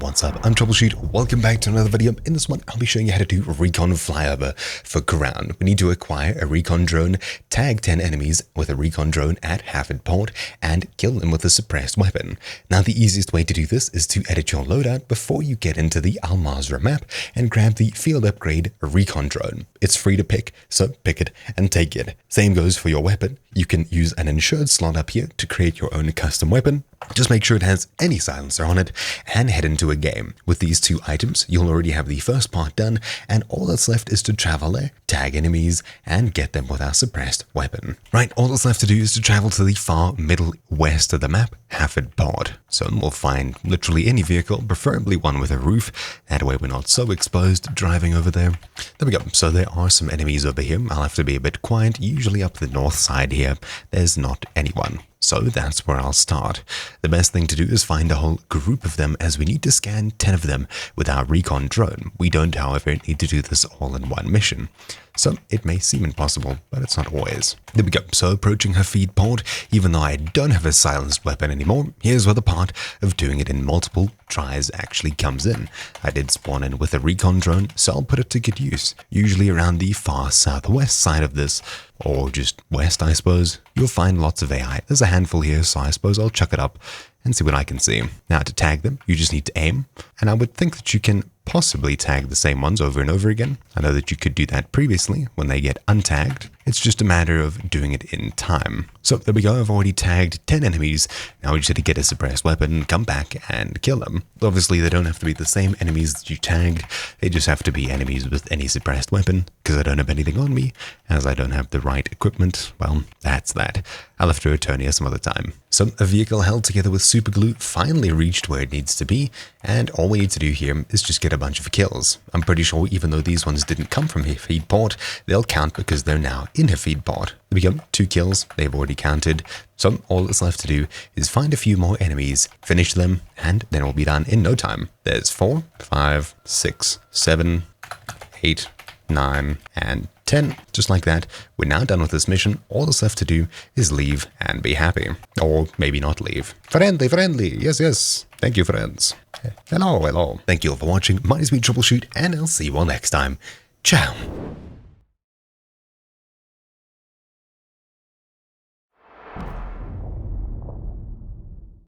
What's up? I'm Troubleshoot. Welcome back to another video. In this one, I'll be showing you how to do Recon Flyover for ground. We need to acquire a Recon drone, tag 10 enemies with a Recon drone at Hafid Port, and kill them with a suppressed weapon. Now, the easiest way to do this is to edit your loadout before you get into the Al Mazrah map and grab the field upgrade Recon drone. It's free to pick, so pick it and take it. Same goes for your weapon. You can use an insured slot up here to create your own custom weapon. Just make sure it has any silencer on it and head into a game. With these two items, you'll already have the first part done, and all that's left is to travel there, tag enemies, and get them with our suppressed weapon. Right, all that's left to do is to travel to the far middle west of the map, Hafid Port. So we'll find literally any vehicle, preferably one with a roof. That way we're not so exposed driving over there. There we go. So there are some enemies over here. I'll have to be a bit quiet. Usually up the north side here, there's not anyone. So that's where I'll start. The best thing to do is find a whole group of them, as we need to scan 10 of them with our Recon drone. We don't, however, need to do this all in one mission. So it may seem impossible, but it's not always. There we go. So approaching Hafid Port, even though I don't have a silenced weapon anymore, here's where the part of doing it in multiple tries actually comes in. I did spawn in with a Recon drone, so I'll put it to good use. Usually around the far southwest side of this, or just west, I suppose. You'll find lots of AI. There's a handful here, so I suppose I'll chuck it up and see what I can see. Now, to tag them, you just need to aim, and I would think that you can possibly tag the same ones over and over again. I know that you could do that previously when they get untagged. It's just a matter of doing it in time. So there we go, I've already tagged 10 enemies. Now we just have to get a suppressed weapon, come back and kill them. Obviously they don't have to be the same enemies that you tagged, they just have to be enemies with any suppressed weapon, because I don't have anything on me, as I don't have the right equipment. Well, that's that. I'll have to return here some other time. So a vehicle held together with super glue finally reached where it needs to be, and all we need to do here is just get a bunch of kills. I'm pretty sure even though these ones didn't come from Hafid Port, they'll count because they're now in Hafid Port. There we go, 2 kills, they've already counted. So all that's left to do is find a few more enemies, finish them, and then we'll be done in no time. There's 4, 5, 6, 7, 8, 9, and 10. Just like that, we're now done with this mission. All that's left to do is leave and be happy. Or maybe not leave. Friendly. Yes. Thank you, friends. Hello. Thank you all for watching. My name is Troubleshoot, and I'll see you all next time. Ciao.